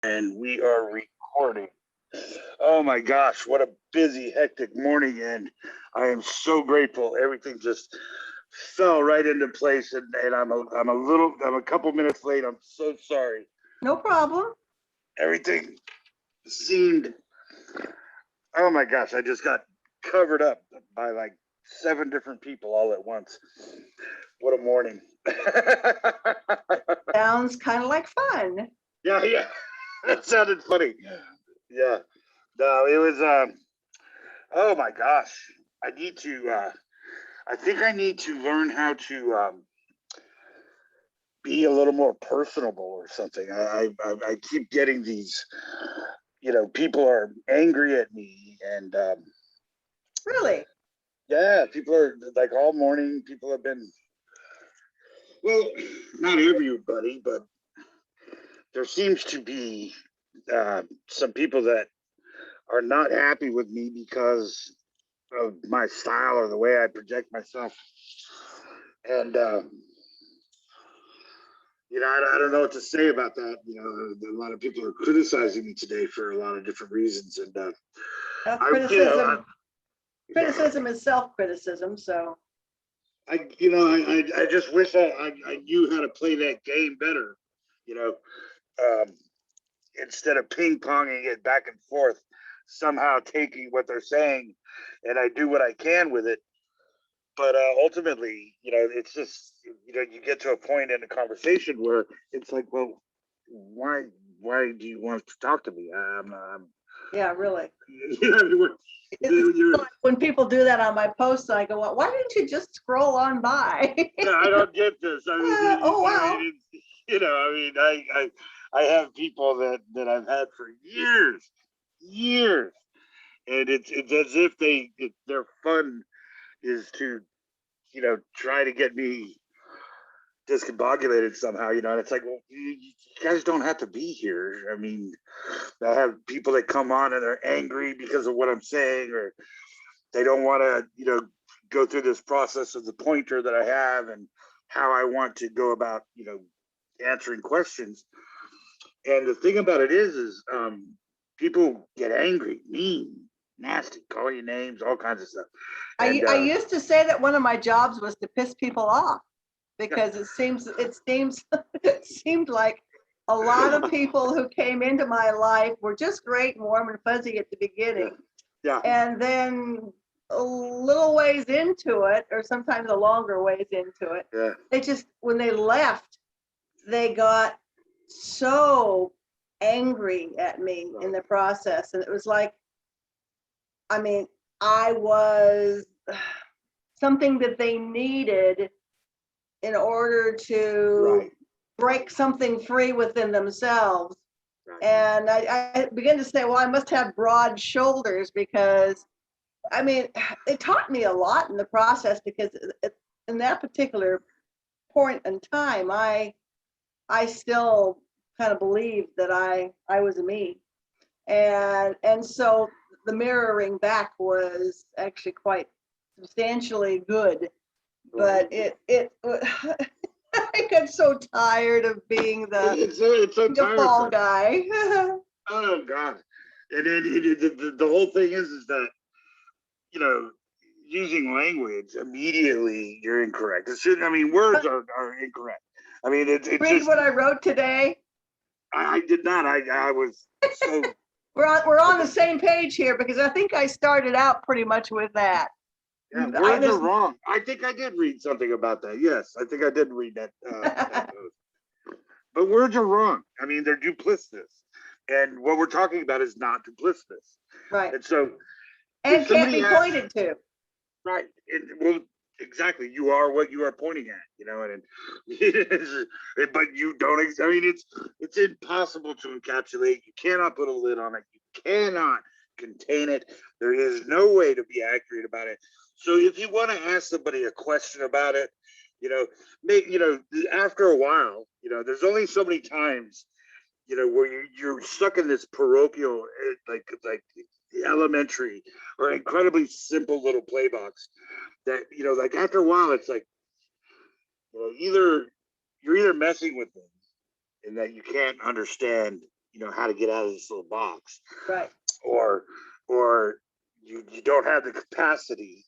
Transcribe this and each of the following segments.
And we are recording. Oh my gosh, what a busy, hectic morning. And I am so grateful. Everything just fell right into place. And I'm a couple minutes late. I'm so sorry. No problem. Everything seemed, oh my gosh, I just got covered up by like 7 different people all at once. What a morning. Sounds kind of like fun. Yeah. That sounded funny. Yeah. No, it was oh my gosh. I need to I think I need to learn how to be a little more personable or something. I keep getting these, people are angry at me and Really? yeah, people are like all morning, people have been, well, not everybody, but there seems to be some people that are not happy with me because of my style or the way I project myself. And, I don't know what to say about that. A lot of people are criticizing me today for a lot of different reasons. And criticism is self-criticism. So I just wish I knew how to play that game better, you know, um, instead of ping ponging it back and forth, somehow taking what they're saying and I do what I can with it. But ultimately, it's just, you get to a point in a conversation where it's like, well, why do you want to talk to me? yeah, really. You're, when people do that on my posts, I go, well, why didn't you just scroll on by? Yeah, I don't get this. I mean, oh wow. I have people that I've had for years, and it's as if their fun is to try to get me discombobulated somehow, and it's like, well, you guys don't have to be here. I mean, I have people that come on and they're angry because of what I'm saying, or they don't want to, go through this process of the pointer that I have and how I want to go about, answering questions. And the thing about it is people get angry, mean, nasty, call you names, all kinds of stuff. And, I used to say that one of my jobs was to piss people off because it seemed like a lot of people who came into my life were just great and warm and fuzzy at the beginning. Yeah. And then a little ways into it, or sometimes a longer ways into it, they just, when they left, they got so angry at me in the process. And it was like, I mean, I was something that they needed in order to break something free within themselves. And I began to say, well, I must have broad shoulders because, I mean, it taught me a lot in the process because in that particular point in time, I still kind of believed that I was a me. And so the mirroring back was actually quite substantially good, but it I got so tired of being the fall guy. Oh God! And then the whole thing is that using language immediately you're incorrect. Words are incorrect. I mean, it's read just, what I wrote today. I did not. I was so. we're on the same page here because I think I started out pretty much with that. Yeah, words are wrong. I think I did read something about that. Yes, I think I did read that. That but words are wrong. I mean, they're duplicitous, and what we're talking about is not duplicitous. Right. And so, and can't be pointed to. Right. Well, exactly. You are what you are pointing at. And but you don't. I mean, it's impossible to encapsulate. You cannot put a lid on it. You cannot contain it. There is no way to be accurate about it. So if you want to ask somebody a question about it, after a while, there's only so many times, where you're stuck in this parochial, like elementary or incredibly simple little play box that, like after a while, it's like, you're either messing with them and that you can't understand, how to get out of this little box, right. or you don't have the capacity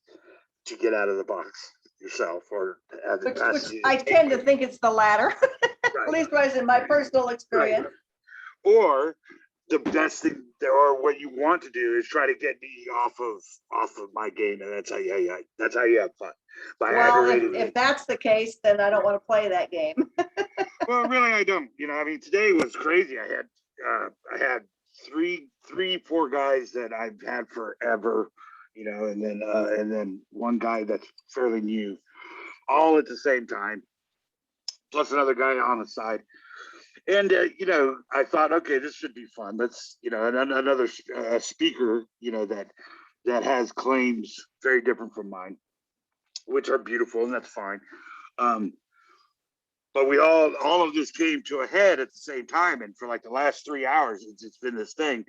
to get out of the box yourself, or have the Which capacity I tend to think it's the latter, right. at least was in my personal experience. Right. Or the best thing, or what you want to do is try to get me off of my game, and that's how you have fun. By Well, aggravating if that's the case, then I don't want to play that game. Well, really, I don't. I mean, today was crazy. I had three, 4 guys that I've had forever, and then one guy that's fairly new, all at the same time, plus another guy on the side. And I thought, okay, this should be fun. Let's, another speaker, that has claims very different from mine, which are beautiful, and that's fine. But we all of this came to a head at the same time, and for like the last 3 hours, it's been this thing.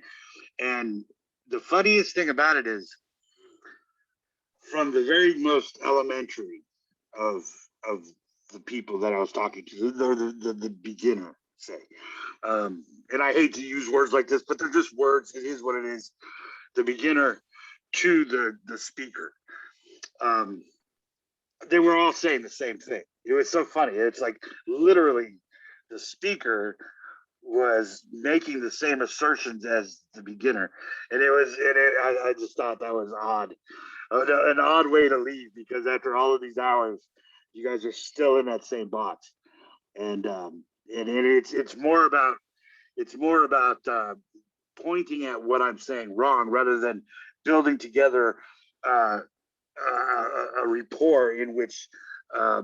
And the funniest thing about it is, from the very most elementary of the people that I was talking to, the beginner, say, and I hate to use words like this, but they're just words. It is what it is. The beginner to the speaker. They were all saying the same thing. It was so funny. It's like literally the speaker was making the same assertions as the beginner, and I just thought that was odd, an odd way to leave, because after all of these hours, you guys are still in that same box, and it's more about pointing at what I'm saying wrong, rather than building together a rapport in which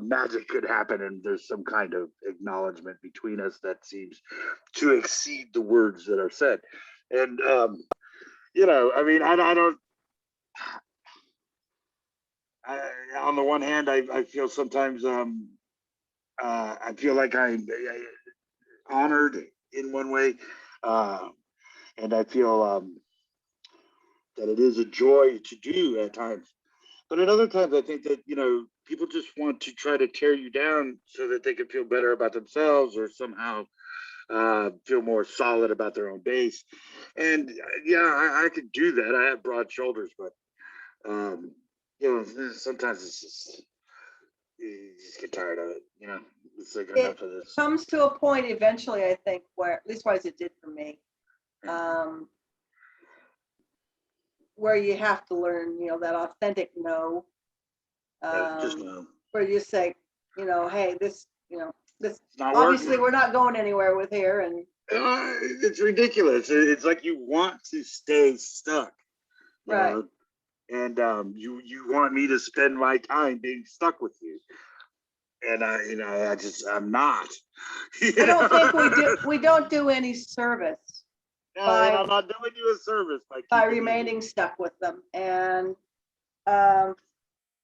magic could happen, and there's some kind of acknowledgement between us that seems to exceed the words that are said. And I mean, I don't. On the one hand, I feel sometimes I feel like I'm honored in one way, and I feel that it is a joy to do at times. But at other times, I think that, people just want to try to tear you down so that they can feel better about themselves, or somehow feel more solid about their own base. And yeah, I could do that. I have broad shoulders, but sometimes it's just, you just get tired of it. It's like enough of this. It comes to a point eventually, I think, where, at least wise it did for me, where you have to learn, that authentic no. Just no. Where you say, hey, this obviously working. We're not going anywhere with here, and it's ridiculous. It's like you want to stay stuck, right? And you want me to spend my time being stuck with you, and I'm not. I don't think we don't do any service. No, I'm not doing you a service by remaining stuck with them. And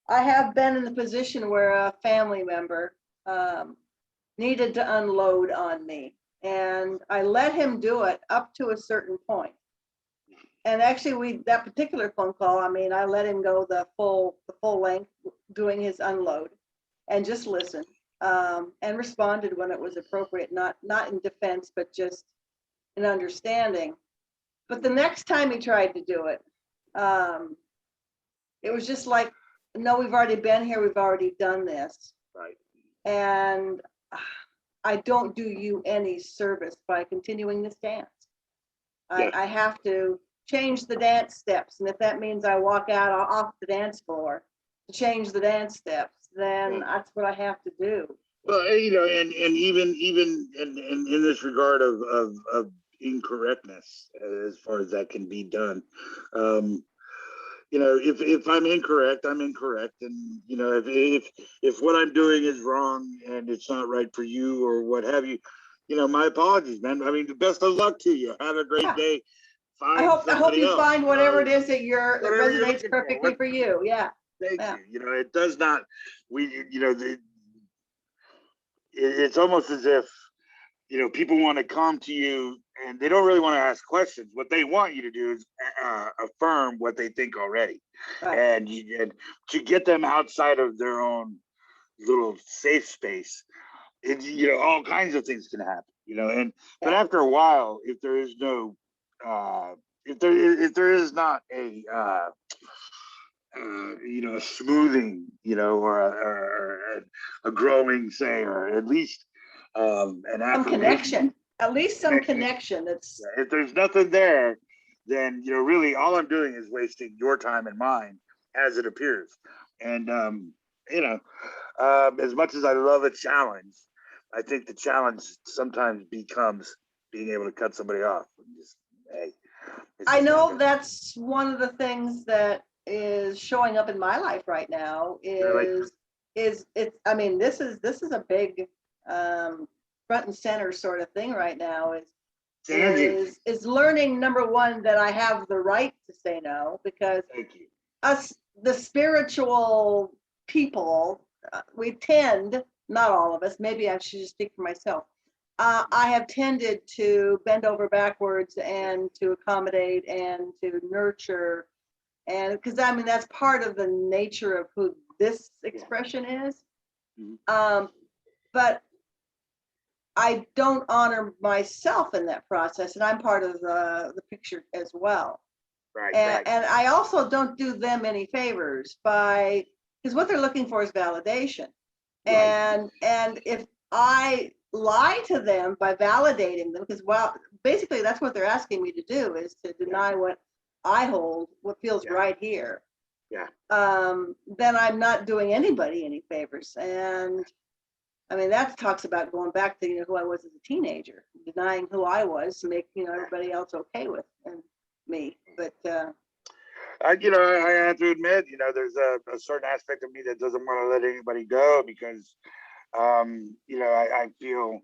I have been in the position where a family member needed to unload on me, and I let him do it up to a certain point. And actually, that particular phone call, I mean, I let him go the full length doing his unload, and just listen, and responded when it was appropriate, not in defense, but just in understanding. But the next time he tried to do it, it was just like, no, we've already been here. We've already done this. Right. And I don't do you any service by continuing this dance. Yeah. I have to change the dance steps. And if that means I walk out off the dance floor to change the dance steps, then that's what I have to do. Well, and even in this regard of incorrectness, as far as that can be done, if I'm incorrect, I'm incorrect, and if what I'm doing is wrong and it's not right for you or what have you, my apologies, man. I mean, the best of luck to you. Have a great day. I hope you find whatever it is that that resonates perfectly for you. Yeah. Thank you. It does not. It's almost as if people want to come to you and they don't really want to ask questions. What they want you to do is affirm what they think already, right. and to get them outside of their own little safe space. All kinds of things can happen. you know. And but after a while, if there is no if there is not a you know, a smoothing, you know, or a growing, say, or at least an some connection, at least some connection. That's if there's nothing there, then you know, really, all I'm doing is wasting your time and mine as it appears. And you know, as much as I love a challenge, I think the challenge sometimes becomes being able to cut somebody off. Just, hey, I know that's one of the things that is showing up in my life right now is it's, I mean, this is a big front and center sort of thing right now is learning, number one, that I have the right to say no, because us, the spiritual people, we tend, not all of us, maybe I should just speak for myself, I have tended to bend over backwards and to accommodate and to nurture. And because I mean, that's part of the nature of who this expression is. But I don't honor myself in that process. And I'm part of the picture as well. And I also don't do them any favors by, because what they're looking for is validation. And if I lie to them by validating them, because well, basically that's what they're asking me to do, is to deny what I hold, what feels right here. Then I'm not doing anybody any favors. And I mean, that talks about going back to, you know, who I was as a teenager, denying who I was to make, you know, everybody else okay with and me. But you know, I have to admit, you know, there's a certain aspect of me that doesn't want to let anybody go because you know, I feel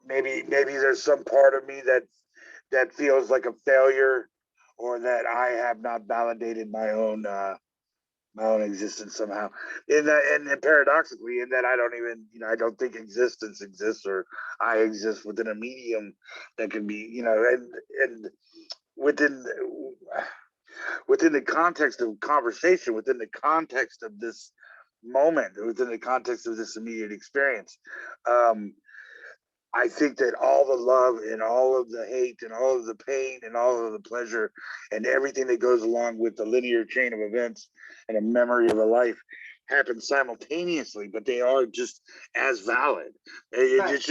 maybe there's some part of me that feels like a failure, or that I have not validated my own existence somehow. In that, and paradoxically, in that I don't even, you know, I don't think existence exists, or I exist within a medium that can be, you know, and within the context of conversation, within the context of this moment, within the context of this immediate experience, I think that all the love and all of the hate and all of the pain and all of the pleasure and everything that goes along with the linear chain of events and a memory of a life happen simultaneously, but they are just as valid. It's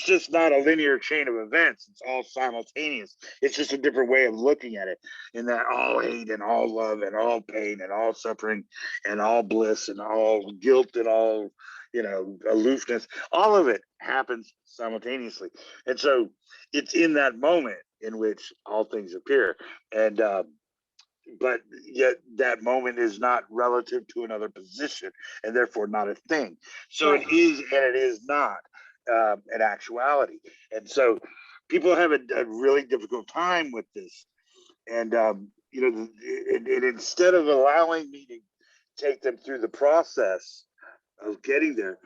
just not a linear chain of events. It's all simultaneous. It's just a different way of looking at it, in that all hate and all love and all pain and all suffering and all bliss and all guilt and all, you know, aloofness, all of it happens simultaneously. And so it's in that moment in which all things appear. And but yet that moment is not relative to another position, and therefore not a thing. So it is and it is not an actuality. And so people have a really difficult time with this. And you know, and instead of allowing me to take them through the process of getting there,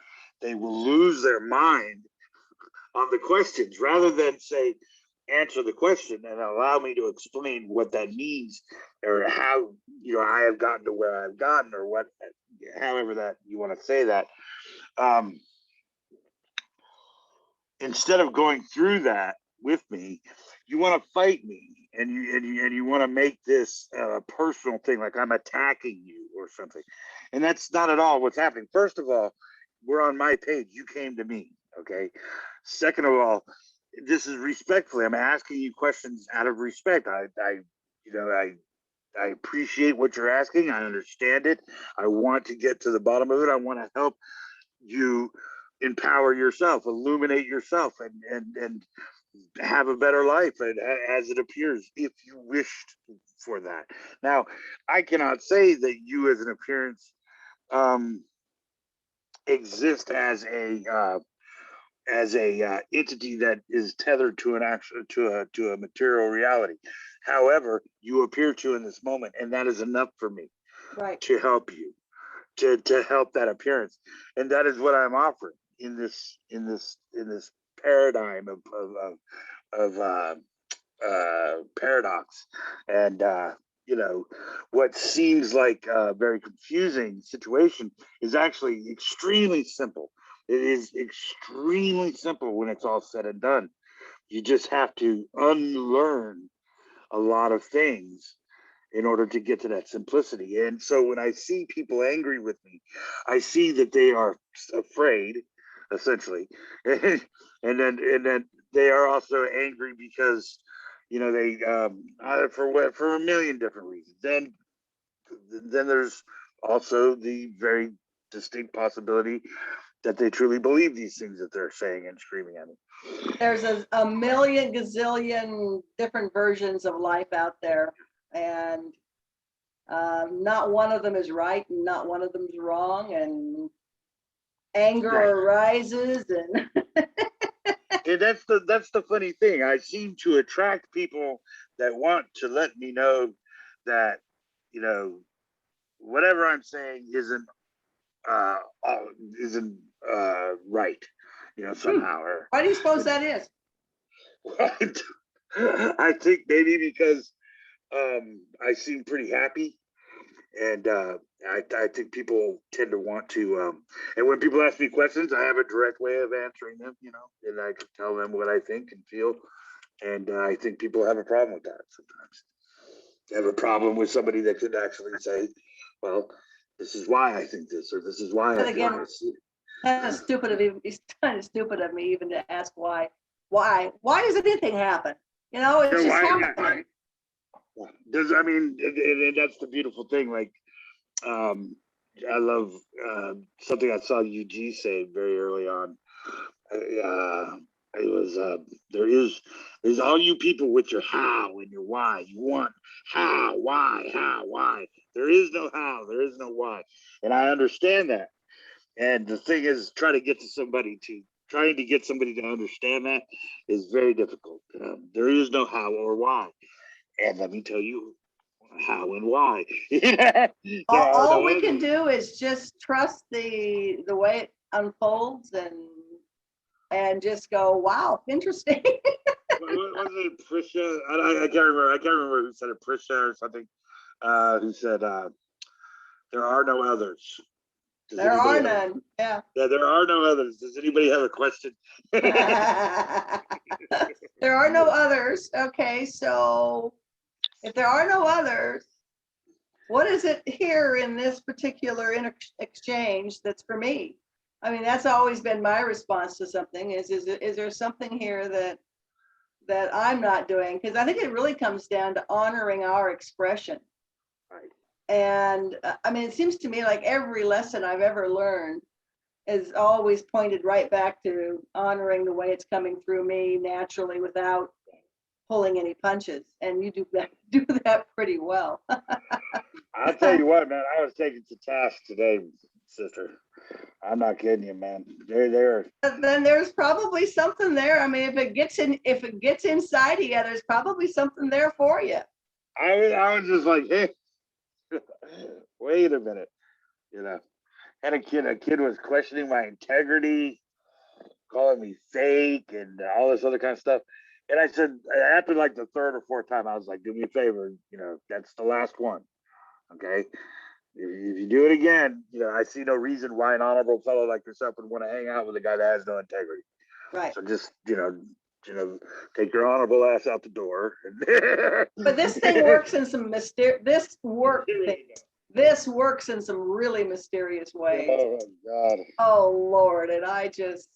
they will lose their mind on the questions, rather than say, answer the question and allow me to explain what that means, or how, you know, I have gotten to where I've gotten, or what, however that you want to say that. Instead of going through that with me, you want to fight me, and you want to make this a personal thing, like I'm attacking you or something. And that's not at all what's happening. First of all, we're on my page. You came to me. Okay. Second of all, this is respectfully. I'm asking you questions out of respect. You know, I appreciate what you're asking. I understand it. I want to get to the bottom of it. I want to help you empower yourself, illuminate yourself, and have a better life as it appears, if you wished for that. Now, I cannot say that you as an appearance exist as a entity that is tethered to an actual to a material reality. However, you appear to in this moment, and that is enough for me to help you, to help that appearance. And that is what I'm offering in this paradigm of paradox. And you know, what seems like a very confusing situation is actually extremely simple It is extremely simple when it's all said and done. You just have to unlearn a lot of things in order to get to that simplicity. And so when I see people angry with me, I see that they are afraid, essentially, and then they are also angry because they for a million different reasons. Then there's also the very distinct possibility that they truly believe these things that they're saying and screaming at me. There's a million gazillion different versions of life out there, and not one of them is right and not one of them is wrong, and anger arises and and that's the funny thing. I seem to attract people that want to let me know that whatever I'm saying isn't right, somehow. Or why do you suppose that is? I think maybe because I seem pretty happy, and I think people tend to want to. And when people ask me questions, I have a direct way of answering them, and I can tell them what I think and feel. And I think people have a problem with that sometimes. They have a problem with somebody that could actually say, "Well, this is why I think this, or this is why I think this." Kind of stupid of him. It's kind of stupid of me even to ask why. Why does anything happen? It's just happening. And that's the beautiful thing. Like, I love something I saw UG say very early on. It was there's all you people with your how and your why. You want how, why. There is no how, there is no why, and I understand that. And the thing is, trying to get somebody to understand that is very difficult. There is no how or why, and let me tell you how and why. all we can do is just trust the way it unfolds and just go, wow, interesting. Was it Prisha? I can't remember. I can't remember who said it, Prisha or something. Who said there are no others. There are none. Yeah. Yeah, there are no others. Does anybody have a question? There are no others. Okay, so if there are no others, what is it here in this particular exchange that's for me? I mean, that's always been my response to something. Is there something here that I'm not doing? Because I think it really comes down to honoring our expression. Right. And it seems to me like every lesson I've ever learned is always pointed right back to honoring the way it's coming through me naturally without pulling any punches. And you do that pretty well. I'll tell you what, man, I was taken to task today, sister. I'm not kidding you, man. They're there. Then there's probably something there. I mean, if it gets inside of you, there's probably something there for you. I was just like, hey, wait a minute, had a kid was questioning my integrity, calling me fake and all this other kind of stuff. And I said, after like the third or fourth time, I was like, do me a favor, that's the last one. Okay. If you do it again, I see no reason why an honorable fellow like yourself would want to hang out with a guy that has no integrity. Right. So just, take your honorable ass out the door. But this thing works in some This works in some really mysterious ways. Oh my God. Oh Lord, and I just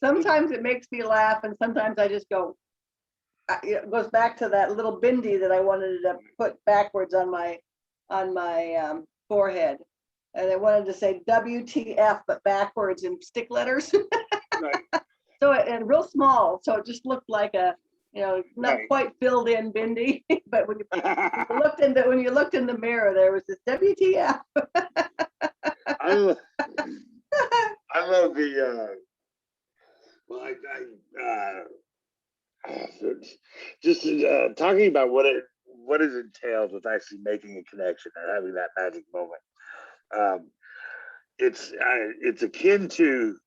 sometimes it makes me laugh, and sometimes I just go. It goes back to that little bindi that I wanted to put backwards on my forehead, and I wanted to say WTF but backwards in stick letters. Right. So and real small, so it just looked like a not quite filled in bindi, but when you looked in the mirror, there was this WTF. I love the just talking about what is entailed with actually making a connection and having that magic moment. It's akin to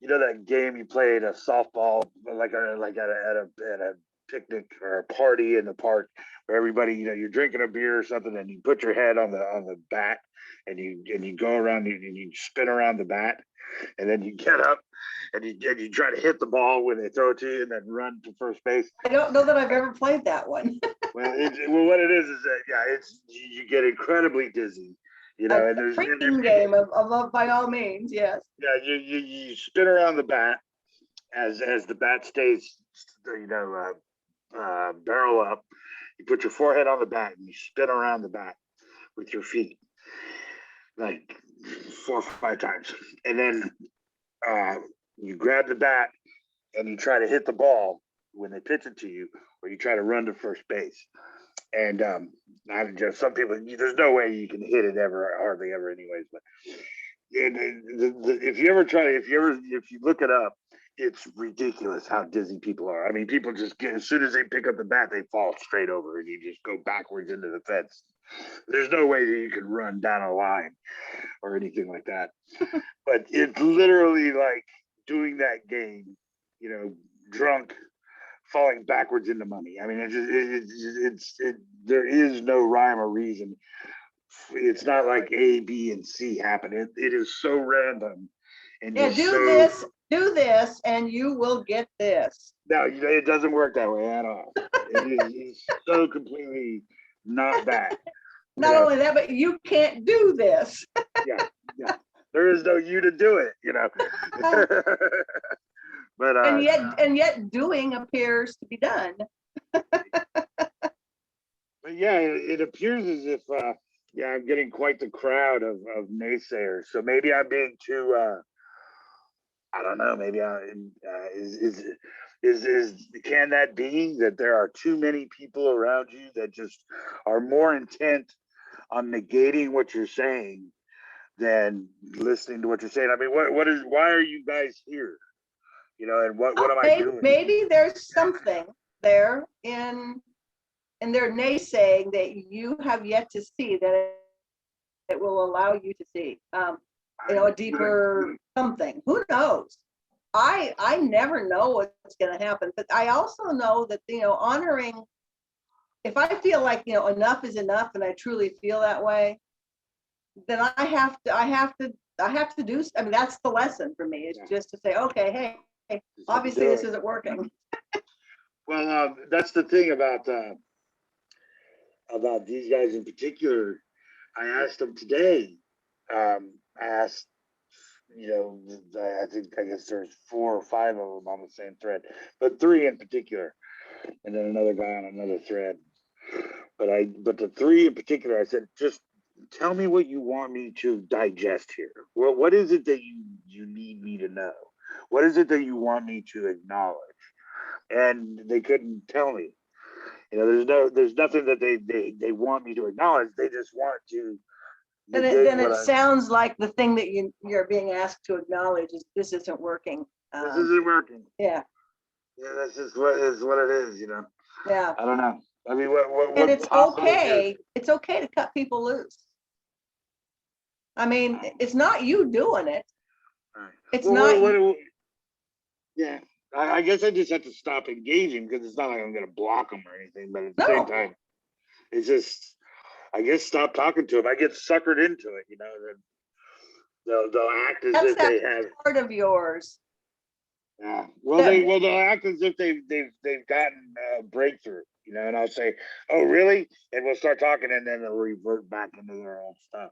that game you played a softball, like at a picnic or a party in the park where everybody, you're drinking a beer or something, and you put your head on the bat, and you go around and you spin around the bat, and then you get up and you try to hit the ball when they throw it to you, and then run to first base. I don't know that I've ever played that one. Well, what it is that it's you get incredibly dizzy, and there's freaking game of by all means, yes. Yeah, you spin around the bat as the bat stays, barrel up. You put your forehead on the bat and you spin around the bat with your feet, like 4 or 5 times, and then you grab the bat and you try to hit the ball when they pitch it to you, or you try to run to first base. And not just some people, there's no way you can hit it ever, hardly ever, anyways. But if you look it up, it's ridiculous how dizzy people are. I mean, people just get, as soon as they pick up the bat, they fall straight over, and you just go backwards into the fence. There's no way that you can run down a line or anything like that. But it's literally like doing that game, drunk, falling backwards into money. I mean, there is no rhyme or reason. It's not like A, B, and C happen. It is so random. And yeah, do this, and you will get this. No, it doesn't work that way at all. It's so completely not that. Not only that, but you can't do this. yeah. There is no you to do it, But and yet doing appears to be done. But yeah, it appears as if I'm getting quite the crowd of naysayers. So maybe I'm being too I don't know, maybe can that be that there are too many people around you that just are more intent on negating what you're saying than listening to what you're saying? I mean, why are you guys here? And what am I doing? Maybe there's something there in their naysaying that you have yet to see, that it will allow you to see. A deeper something. Who knows? I never know what's going to happen, but I also know that honoring. If I feel like enough is enough, and I truly feel that way, then I have to do. I mean, that's the lesson for me. It's just to say, okay, hey, obviously this isn't working. Well, that's the thing about these guys in particular. I asked them today. I asked, I guess there's 4 or 5 of them on the same thread, but 3 in particular, and then another guy on another thread. But the 3 in particular, I said, just tell me what you want me to digest here. What is it that you need me to know? What is it that you want me to acknowledge? And they couldn't tell me. There's nothing that they want me to acknowledge. They just want to. And then it sounds like the thing that you're being asked to acknowledge is this isn't working. This isn't working. Yeah. Yeah, that's just what it is. Yeah. I don't know. I mean, what and it's okay. It's okay to cut people loose. I mean, it's not you doing it. Right. It's not. Yeah. I guess I just have to stop engaging, because it's not like I'm going to block them or anything. But at the same time, it's just, I guess, stop talking to them. I get suckered into it, then they'll act as if they have part of yours. Yeah. Well, they'll act as if they've gotten a breakthrough, and I'll say, "Oh, really?" And we'll start talking, and then they'll revert back into their old stuff.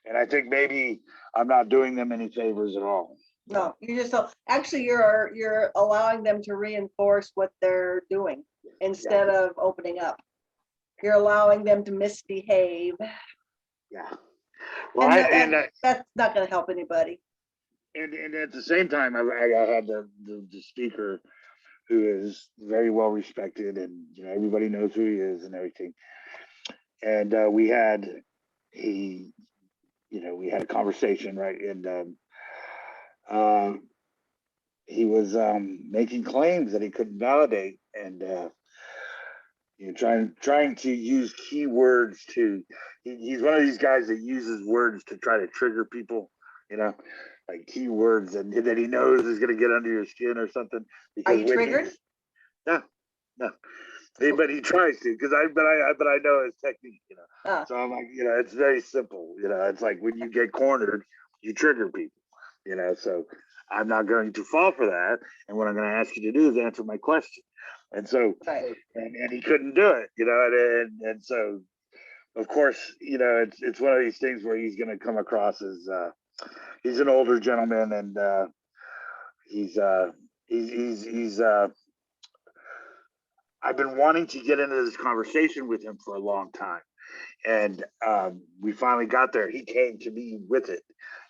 And I think maybe I'm not doing them any favors at all. No, you just don't. Actually, you're allowing them to reinforce what they're doing instead of opening up. You're allowing them to misbehave. Yeah. Well, and that's not going to help anybody. And at the same time, I had the speaker, who is very well respected, and everybody knows who he is and everything. And we had a conversation, right? And he was making claims that he couldn't validate, and trying to use keywords to. He's one of these guys that uses words to try to trigger people, like keywords that he knows is going to get under your skin or something. Are you triggered? No. But he tries to, because but I know his technique, So I'm like, it's very simple, It's like when you get cornered, you trigger people, So I'm not going to fall for that, and what I'm going to ask you to do is answer my question, and so and he couldn't do it, and so of course, it's one of these things where he's going to come across as he's an older gentleman, and he's I've been wanting to get into this conversation with him for a long time, and we finally got there. He came to me with it,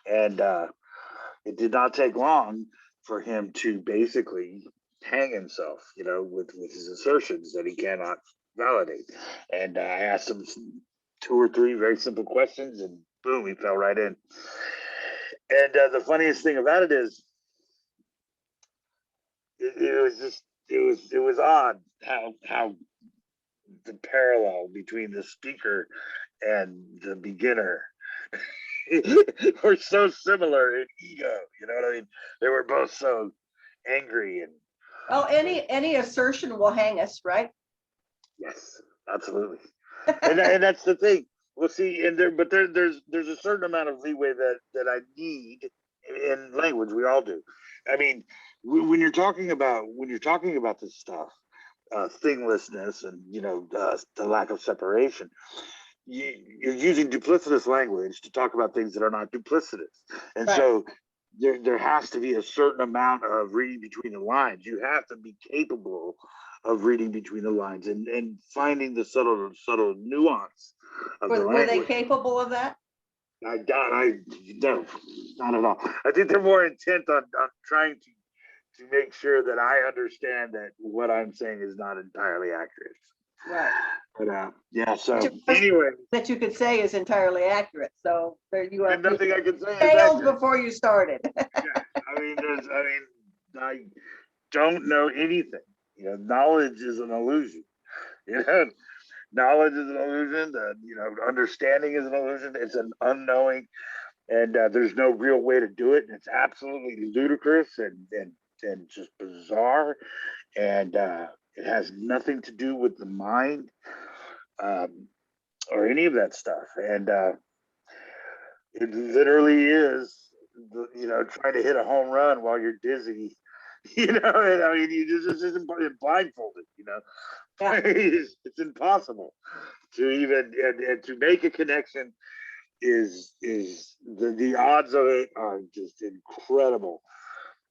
and it did not take long for him to basically hang himself, with his assertions that he cannot validate. And I asked him two or three very simple questions, and boom, he fell right in. And the funniest thing about it is, it was just it was odd how the parallel between the speaker and the beginner were so similar in ego. You know what I mean? They were both so angry and. Oh, any assertion will hang us, right? Yes, absolutely. and that's the thing. We'll see, and there's a certain amount of leeway that I need in language. We all do. I mean, when you're talking about this stuff, thinglessness, and the lack of separation, you're using duplicitous language to talk about things that are not duplicitous, and so there has to be a certain amount of reading between the lines. You have to be capable of reading between the lines and finding the subtle nuance of the language. Were they capable of that? No, not at all. I think they're more intent on trying to make sure that I understand that what I'm saying is not entirely accurate. Right. But yeah. So anyway, that you could say is entirely accurate. So there you are. Nothing I could say failed before you started. Yeah. I don't know anything. Knowledge is an illusion. Knowledge is an illusion. Understanding is an illusion. It's an unknowing, and there's no real way to do it. And it's absolutely ludicrous and just bizarre, and it has nothing to do with the mind or any of that stuff. And it literally is, trying to hit a home run while you're dizzy. I mean, you just blindfolded. Yeah. It's impossible to even and to make a connection. Is the odds of it are just incredible.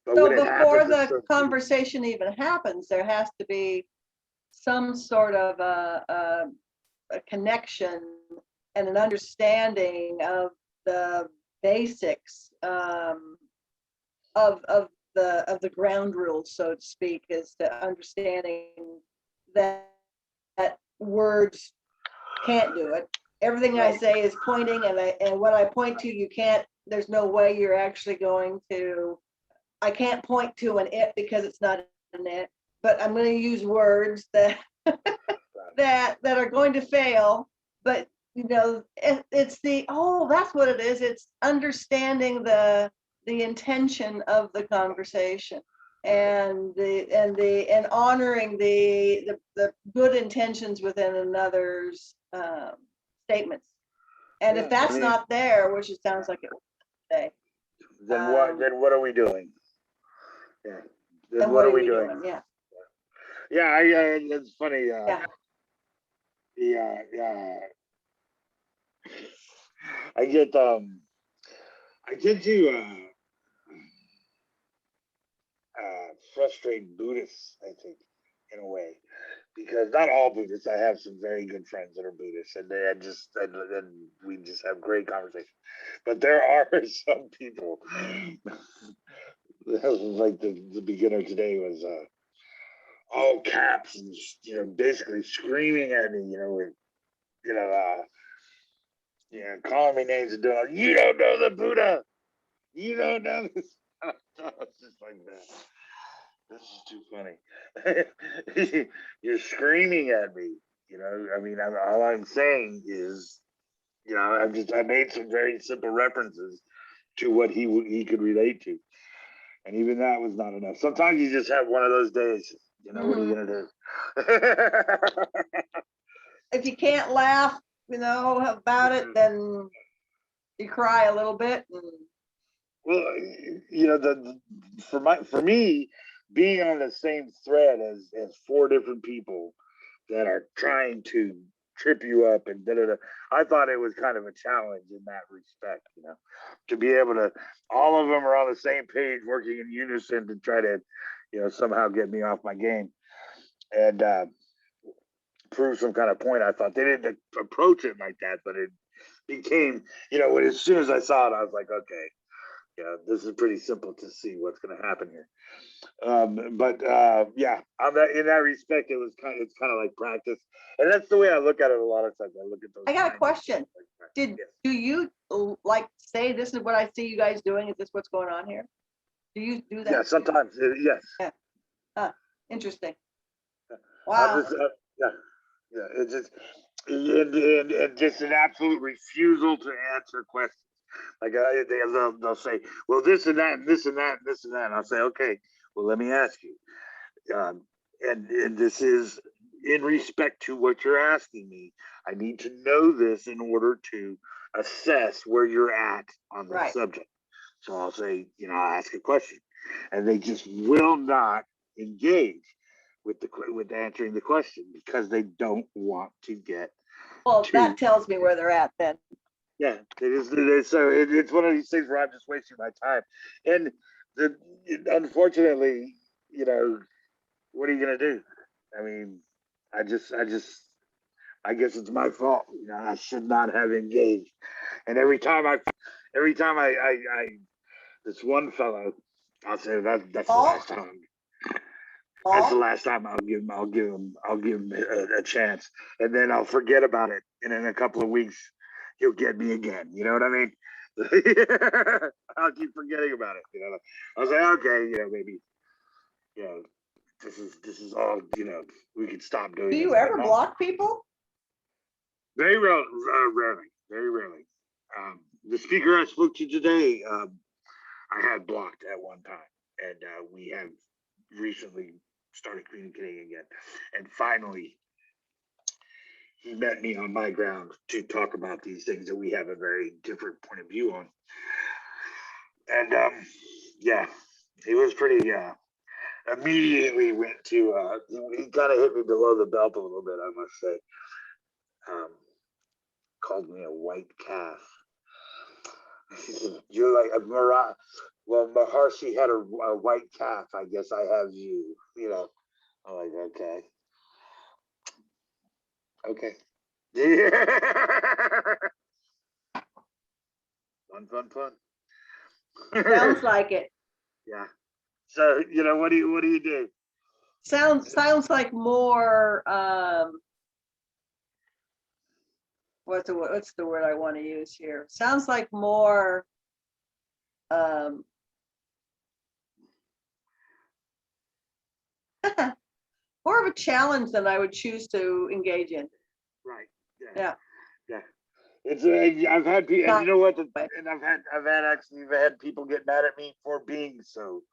But so before the conversation even happens, there has to be some sort of a connection and an understanding of the basics of the ground rules, so to speak, is to understanding that words can't do it. Everything I say is pointing, and what I point to, you can't. There's no way you're actually going to. I can't point to an it because it's not an it. But I'm going to use words that that are going to fail. But it's that's what it is. It's understanding the intention of the conversation and honoring the good intentions within another's statements. And if that's not there, which it sounds like it was today, then what are we doing? Yeah. Then what are we doing? Yeah. Yeah, it's funny. I get I tend to frustrate Buddhists, I think, in a way, because not all Buddhists. I have some very good friends that are Buddhists, and we just have great conversations. But there are some people. Like the beginner today was all caps and basically screaming at me, calling me names and doing, you don't know the Buddha, you don't know this. It's just like that. This is too funny. You're screaming at me, I mean, all I'm saying is, I made some very simple references to what he could relate to. And even that was not enough. Sometimes you just have one of those days, what are you going to do? If you can't laugh, about it, then you cry a little bit. Well, for me, being on the same thread as 4 different people that are trying to trip you up and I thought it was kind of a challenge in that respect, to be able to, all of them are on the same page working in unison to try to, somehow get me off my game and prove some kind of point. I thought they didn't approach it like that, but it became, as soon as I saw it, I was like, okay, this is pretty simple to see what's going to happen here. But yeah, in that respect, it's kind of like practice, and that's the way I look at it a lot of times. I look at those. I got a question. Do you like say this is what I see you guys doing? Is this what's going on here? Do you do that? Yeah, sometimes yes. Yeah. Interesting. Wow. It's just and just an absolute refusal to answer questions. Like they'll say, well, this and that, and this and that, and this and that. And I'll say, okay, well, let me ask you. And this is in respect to what you're asking me. I need to know this in order to assess where you're at on the subject. So I'll say, I'll ask a question, and they just will not engage with answering the question because they don't want to get. Well, that tells me where they're at then. Yeah, it is. So it's one of these things where I'm just wasting my time, and unfortunately, what are you gonna do? I mean, I guess it's my fault. I should not have engaged. And every time I this one fellow, I'll say that's the last time. That's the last time I'll give him a chance, and then I'll forget about it, and in a couple of weeks he'll get me again. You know what I mean? I'll keep forgetting about it. I'll say, okay, maybe, this is all, we can stop doing. Do you ever block people? Very rarely, very rarely. The speaker I spoke to today, I had blocked at one time, and we have recently started communicating again. And finally, he met me on my ground to talk about these things that we have a very different point of view on. And yeah, he was pretty immediately went to he kind of hit me below the belt a little bit, I must say. Called me a white calf. He said, you're like a Mara. Well, Maharshi had a white calf. I guess I have you. I'm like, okay. Okay. Yeah. Fun. Sounds like it. Yeah. So what do you do? Sounds like more. What's the word I want to use here? Sounds like more. More of a challenge than I would choose to engage in. Right. Yeah. It's I've had people, and you know what? And I've had people get mad at me for being so,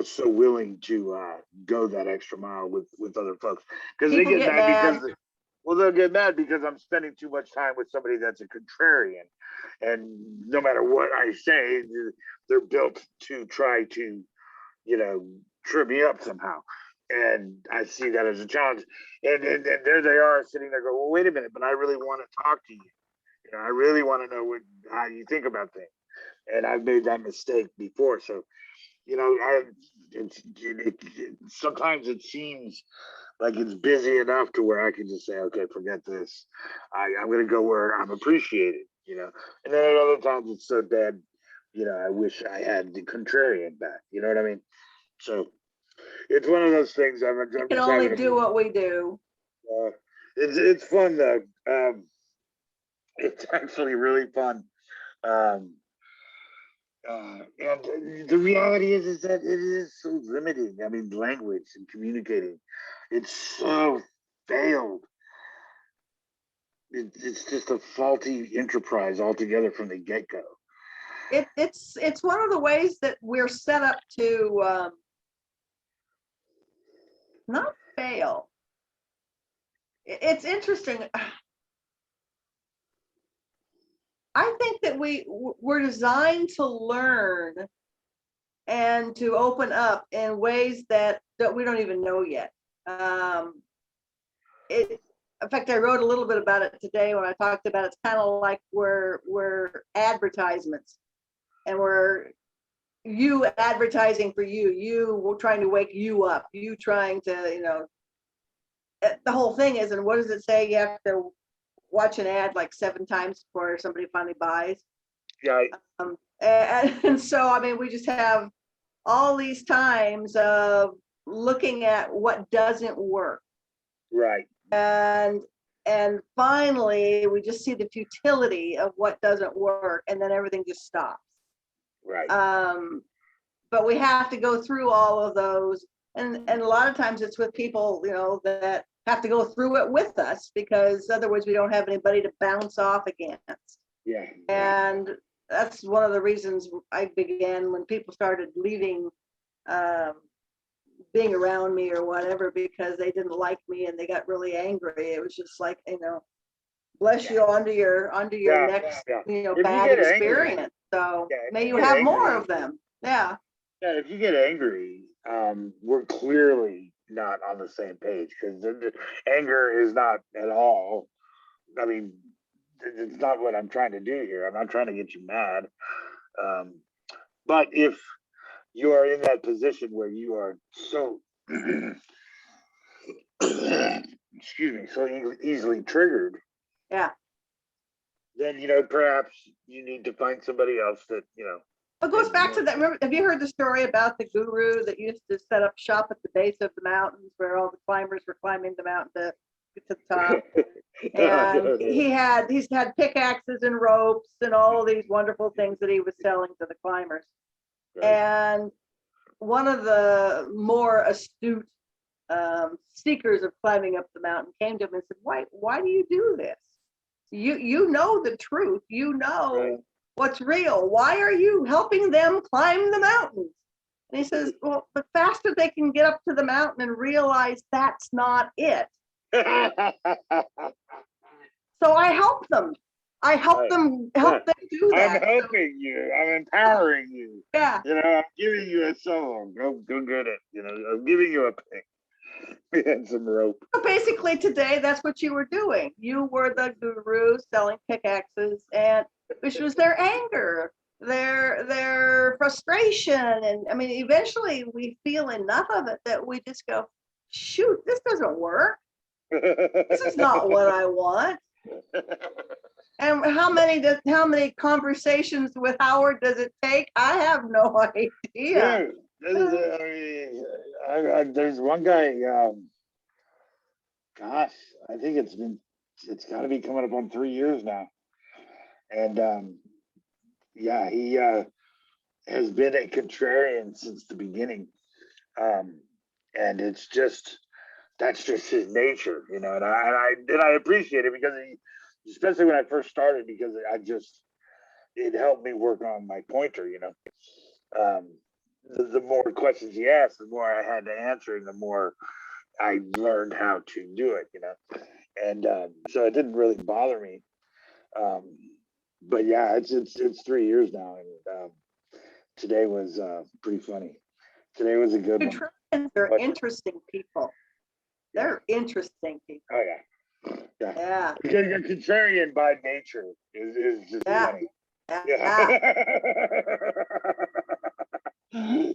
so willing to go that extra mile with other folks because they get mad because. Well, they'll get mad because I'm spending too much time with somebody that's a contrarian, and no matter what I say, they're built to try to, trip me up somehow. And I see that as a challenge. And there they are sitting there going, well, wait a minute, but I really want to talk to you. I really want to know how you think about things. And I've made that mistake before. So, sometimes it seems like it's busy enough to where I can just say, okay, forget this. I'm going to go where I'm appreciated, And then at other times it's so bad, I wish I had the contrarian back. You know what I mean? So it's one of those things. We can only do what we do. It's fun though. It's actually really fun. And the reality is that it is so limiting. I mean, language and communicating, it's so failed. It's just a faulty enterprise altogether from the get-go. It's one of the ways that we're set up to not fail. It's interesting. I think that we're designed to learn and to open up in ways that we don't even know yet. In fact, I wrote a little bit about it today when I talked about it's kind of like we're advertisements, and we're you advertising for you trying to wake you up, you trying to, the whole thing is, and what does it say? You have to watch an ad like 7 times before somebody finally buys. Yeah. And so, I mean, we just have all these times of looking at what doesn't work. Right. And finally, we just see the futility of what doesn't work, and then everything just stops. Right. But we have to go through all of those, and a lot of times it's with people, that have to go through it with us, because otherwise we don't have anybody to bounce off against. Yeah. And that's one of the reasons I began when people started leaving, being around me or whatever, because they didn't like me and they got really angry. It was just like, bless you onto your next, bad experience. Angry, so may you have more of them. Yeah. Yeah, if you get angry, we're clearly not on the same page, because anger is not at all. I mean, it's not what I'm trying to do here. I'm not trying to get you mad. But if you are in that position where you are so, excuse me, so easily triggered. Yeah. Then, perhaps you need to find somebody else that, It goes back to that. Remember, have you heard the story about the guru that used to set up shop at the base of the mountains where all the climbers were climbing the mountain to get to the top? And he's had pickaxes and ropes and all these wonderful things that he was selling to the climbers. Right. And one of the more astute seekers of climbing up the mountain came to him and said, why do you do this? You know the truth. Right. What's real. Why are you helping them climb the mountains? And he says, well, the faster they can get up to the mountain and realize that's not it. So I help them. I help them do that. I'm helping you. I'm empowering you. Yeah. I'm giving you a song. Go get it. I'm giving you a pick and some rope. So basically today, that's what you were doing. You were the guru selling pickaxes, and which was their anger, their frustration. And I mean, eventually we feel enough of it that we just go, shoot, this doesn't work. This is not what I want. And how many conversations with Howard does it take? I have no idea. There's one guy, gosh, I think it's got to be coming up on 3 years now. And he has been a contrarian since the beginning. And that's just his nature, and I appreciate it, because especially when I first started, because it helped me work on my pointer, the more questions he asked, the more I had to answer, and the more I learned how to do it, and so it didn't really bother me. But yeah, it's 3 years now, and today was pretty funny. Today was a good one. They're interesting people. They're interesting people. Oh yeah. Because you're contrarian by nature is just funny. Yeah.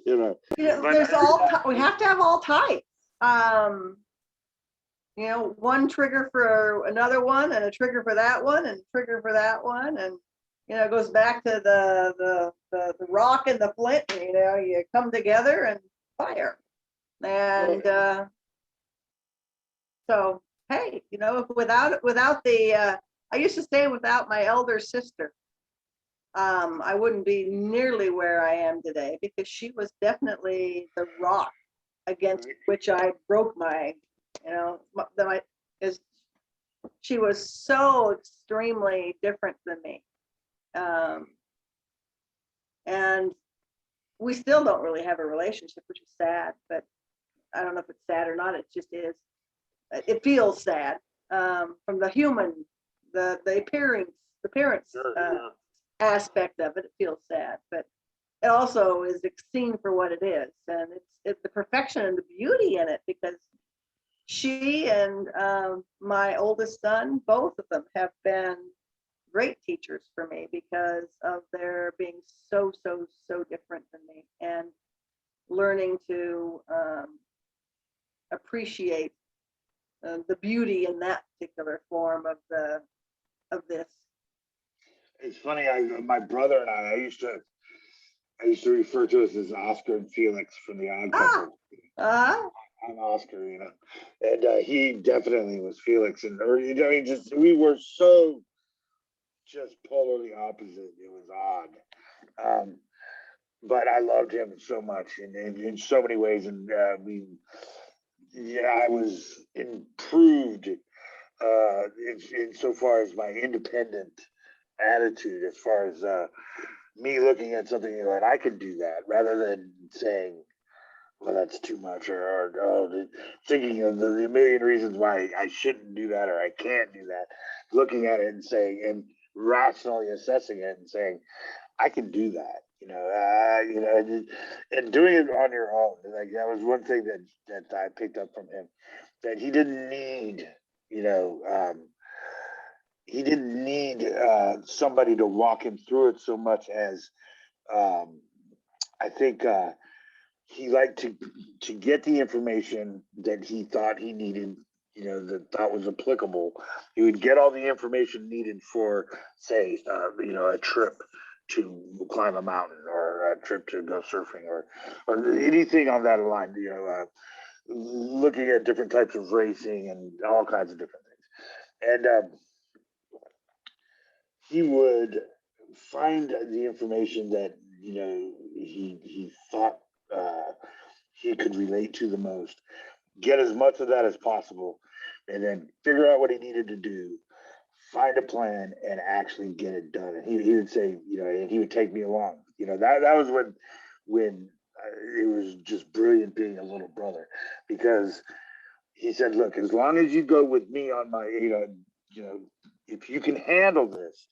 There's we have to have all types. One trigger for another one, and a trigger for that one, and a trigger for that one, and it goes back to the rock and the flint. You come together and fire, and so hey, without the I used to say without my elder sister, I wouldn't be nearly where I am today, because she was definitely the rock against which I broke is she was so extremely different than me. And we still don't really have a relationship, which is sad, but I don't know if it's sad or not, it just is. It feels sad from the human, the appearance aspect of it. It feels sad, but it also is seen for what it is, and it's the perfection and the beauty in it, because she and my oldest son, both of them have been great teachers for me because of their being so different than me, and learning to appreciate the beauty in that particular form of this. It's funny. My brother and I used to refer to us as Oscar and Felix from the Odd Couple. I'm Oscar, and he definitely was Felix, and we were so just polarly opposite. It was odd, but I loved him so much in so many ways, and I was improved in so far as my independent attitude, as far as me looking at something and I could do that, rather than saying, well, that's too much, or thinking of the million reasons why I shouldn't do that or I can't do that. Looking at it and saying, and rationally assessing it and saying, I can do that, and doing it on your own. Like, that was one thing that I picked up from him, that he didn't need, he didn't need somebody to walk him through it so much as I think he liked to get the information that he thought he needed, that thought was applicable. He would get all the information needed for, say, a trip to climb a mountain, or a trip to go surfing, or anything on that line, looking at different types of racing and all kinds of different things. And he would find the information that, he thought he could relate to the most, get as much of that as possible, and then figure out what he needed to do, find a plan, and actually get it done. And he would say, and he would take me along. That was when it was just brilliant being a little brother, because he said, look, as long as you go with me on my, if you can handle this,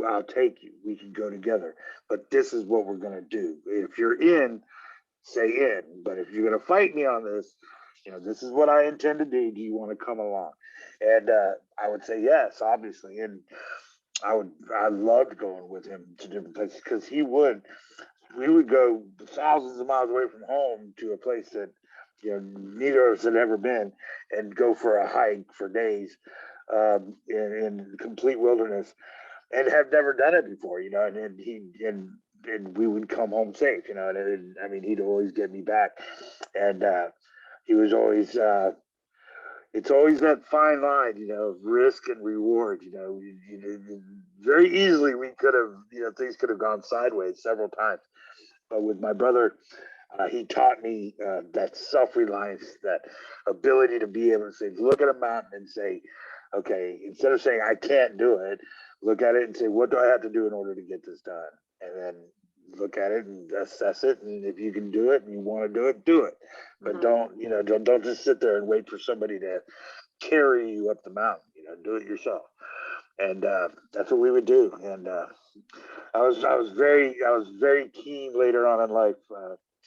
I'll take you. We can go together. But this is what we're going to do. If you're in, say in. But if you're going to fight me on this, this is what I intend to do. Do you want to come along? And I would say yes, obviously. And I loved going with him to different places, because we would go thousands of miles away from home to a place that, neither of us had ever been, and go for a hike for days in complete wilderness, and have never done it before, and we would come home safe, and he'd always get me back, and he was always, it's always that fine line, of risk and reward, very easily we could have, things could have gone sideways several times, but with my brother, he taught me that self-reliance, that ability to be able to say, look at a mountain and say, okay, instead of saying I can't do it, look at it and say, what do I have to do in order to get this done? And then look at it and assess it. And if you can do it and you want to do it. But don't just sit there and wait for somebody to carry you up the mountain. Do it yourself. And that's what we would do. And I was very keen later on in life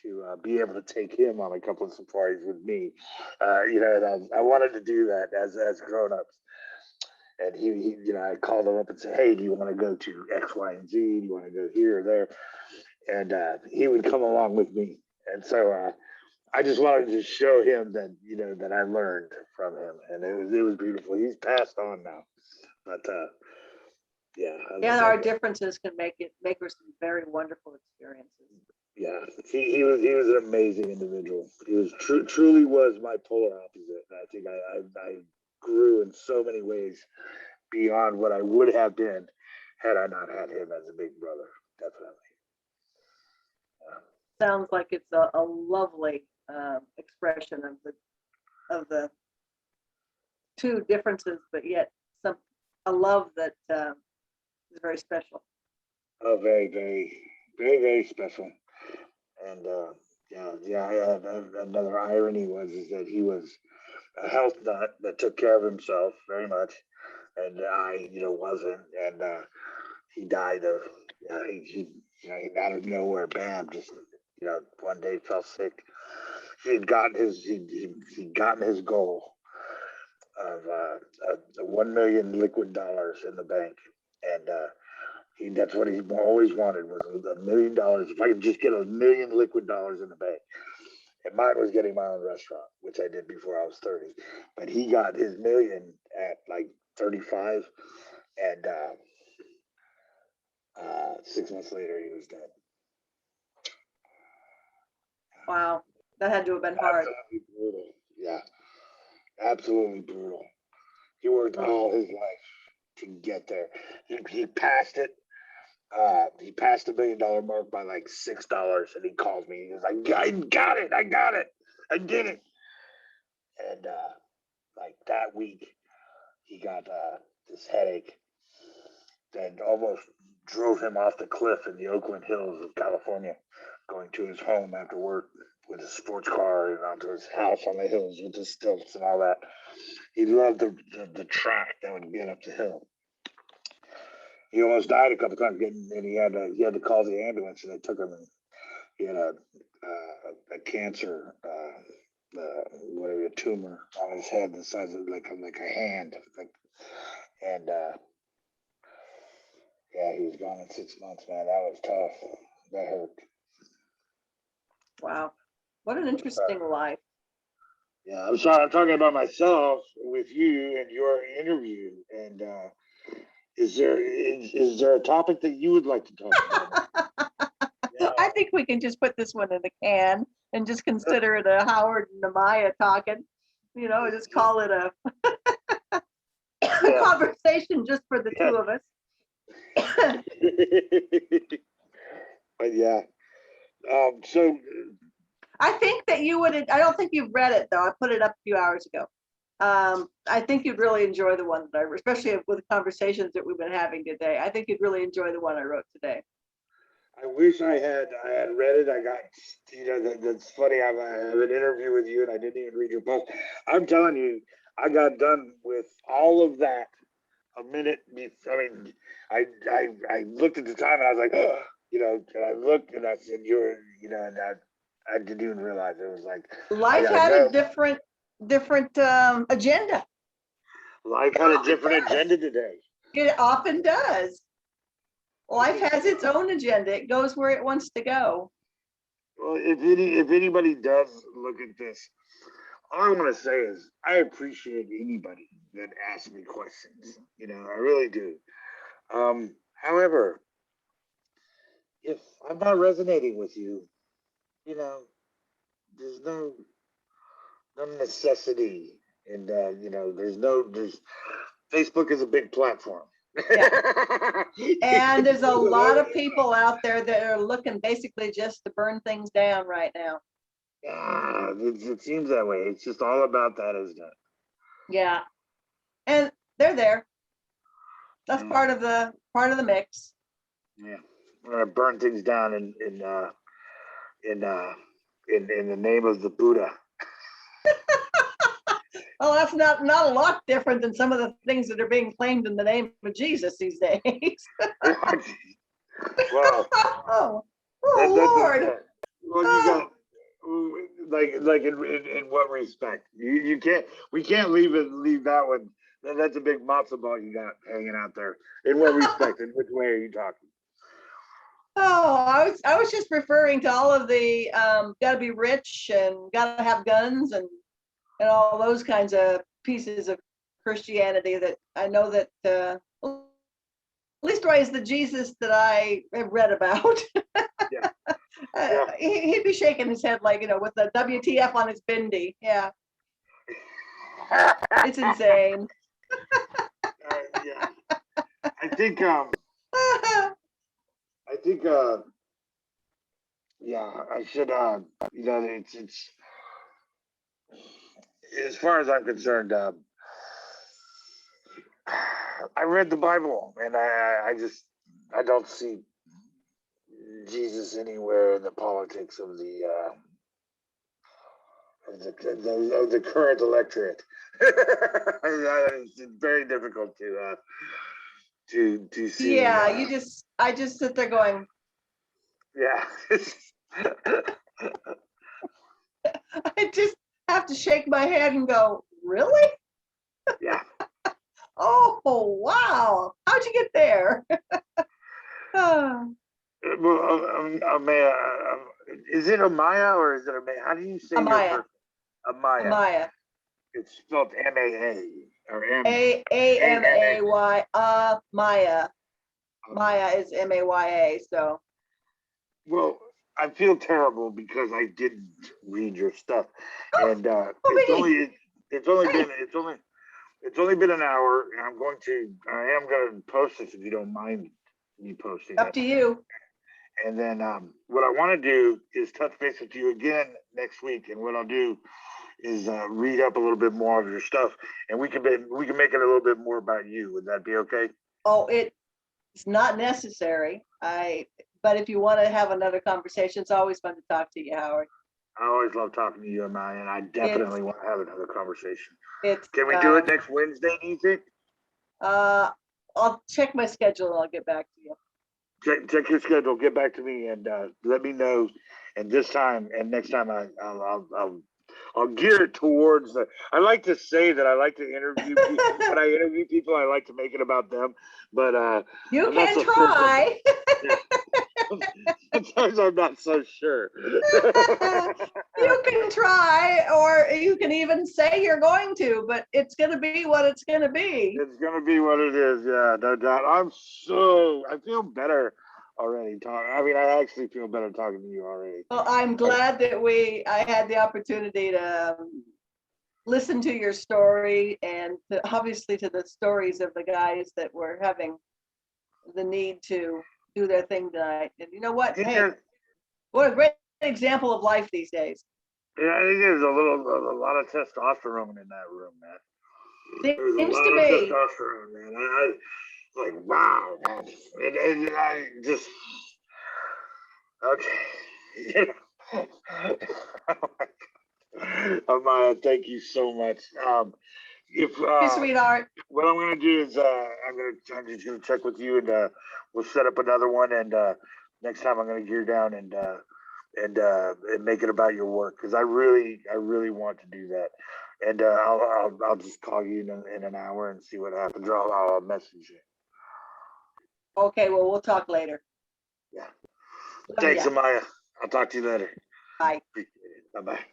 to be able to take him on a couple of safaris with me. And I wanted to do that as grown-ups. And he, I called him up and said, hey, do you want to go to X, Y, and Z? Do you want to go here or there? And he would come along with me. And so I just wanted to show him that, that I learned from him. And it was beautiful. He's passed on now. But yeah. Our differences can make for some very wonderful experiences. Yeah, he was an amazing individual. He was truly was my polar opposite. And I think I grew in so many ways beyond what I would have been had I not had him as a big brother. Definitely. Sounds like it's a lovely expression of the two differences, but yet a love that is very special. Oh, very, very, very, very special. And Another irony was is that he was a health nut that took care of himself very much, and I, wasn't, and he died of, out of nowhere, bam, just, one day fell sick. He'd gotten his goal of 1 million liquid dollars in the bank, and that's what he always wanted was $1 million. If I could just get 1 million liquid dollars in the bank. And mine was getting my own restaurant, which I did before I was 30. But he got his million at like 35, and 6 months later he was dead. Wow, that had to have been hard. Absolutely brutal. Yeah, absolutely brutal. He worked all his life to get there. He passed it. He passed the $1 million mark by like $6, and he calls me. He was like, "I got it! I got it! I did it!" And like that week, he got this headache that almost drove him off the cliff in the Oakland Hills of California, going to his home after work with his sports car and onto his house on the hills with the stilts and all that. He loved the track that would get up the hill. He almost died a couple times and he had to call the ambulance, and they took him, and he had a cancer, whatever, a tumor on his head the size of like a hand, and yeah, he was gone in 6 months, man. That was tough. That hurt. Wow, what an interesting life. Yeah, I'm sorry. I'm talking about myself with you and your interview. And is there a topic that you would like to talk about? Yeah. I think we can just put this one in the can and just consider it a Howard and Amaya talking. Just call it a conversation just for the two of us. But yeah. So I think that you would. I don't think you've read it though. I put it up a few hours ago. I think you'd really enjoy the one that I, especially with the conversations that we've been having today. I think you'd really enjoy the one I wrote today. I wish I had read it. I got, that's funny. I have an interview with you, and I didn't even read your post. I'm telling you, I got done with all of that a minute. I mean, I looked at the time and I was like, oh, and I looked and I said, and I didn't even realize it was like life had a different agenda. Life had a different agenda today. It often does. Life has its own agenda. It goes where it wants to go. Well, if anybody does look at this, all I want to say is I appreciate anybody that asks me questions. I really do. However, if I'm not resonating with you, there's no necessity, and there's Facebook is a big platform. Yeah. And there's a lot of people out there that are looking basically just to burn things down right now. Yeah, it seems that way. It's just all about that, isn't it? Yeah. And they're there. That's part of the mix. Yeah. We're gonna burn things down in the name of the Buddha. Well, that's not a lot different than some of the things that are being claimed in the name of Jesus these days. Wow. Oh Lord. Well, you got like in what respect? We can't leave that one. That's a big matzo ball you got hanging out there. In what respect? In which way are you talking? Oh, I was just referring to all of the gotta be rich and gotta have guns and all those kinds of pieces of Christianity that I know that at least the Jesus that I have read about. Yeah. He'd be shaking his head like, with the WTF on his bindi. Yeah. It's insane. Yeah. I think yeah, I should it's as far as I'm concerned, I read the Bible, and I don't see Jesus anywhere in the politics of the of the current electorate. It's very difficult to see. Yeah, I just sit there going, yeah. I just have to shake my head and go, really? Yeah. Oh, wow. How'd you get there? Oh, Well, Amaya, is it Amaya or is it Amaya? How do you say your Amaya, first? Amaya. Amaya, It's spelled M-A-A or M. A-M-A-Y, Maya. Maya is M-A-Y-A, so. Well, I feel terrible because I didn't read your stuff, Oh, and me. it's only Hey. been it's only been an hour, and I am going to post this if you don't mind me posting Up it. to you. And then what I want to do is touch base with you again next week, and what I'll do is read up a little bit more of your stuff, and we can make it a little bit more about you. Would that be okay? Oh, it's not necessary. But if you want to have another conversation, it's always fun to talk to you, Howard. I always love talking to you, Amaya, and I definitely want to have another conversation. Can we do it next Wednesday, do you think? I'll check my schedule and I'll get back to you. Check your schedule, get back to me, and let me know. And this time and next time, I'll gear it towards the. I like to say that I like to interview people. When I interview people, I like to make it about them. But you I'm can try. Yeah. Sometimes I'm not so sure. You can try, or you can even say you're going to, but it's going to be what it's going to be. It's going to be what it is. Yeah, no doubt. I feel better already talking. I mean, I actually feel better talking to you already. Well, I'm glad that I had the opportunity to listen to your story and obviously to the stories of the guys that were having the need to do their thing tonight. And you know what? Hey, what a great example of life these days. Yeah, I think there's a lot of testosterone in that room, man. There's a Seems lot to of be. testosterone, man. I like, wow, man. And I just, okay. Amaya, thank you so much. If Hey, sweetheart. What I'm gonna do is I'm just gonna check with you, and we'll set up another one, and next time I'm gonna gear down and make it about your work, because I really want to do that. And I'll just call you in an hour and see what happens, or I'll message you. Okay, well, we'll talk later. Yeah. Thanks, Amaya. I'll talk to you later. Bye. Bye bye.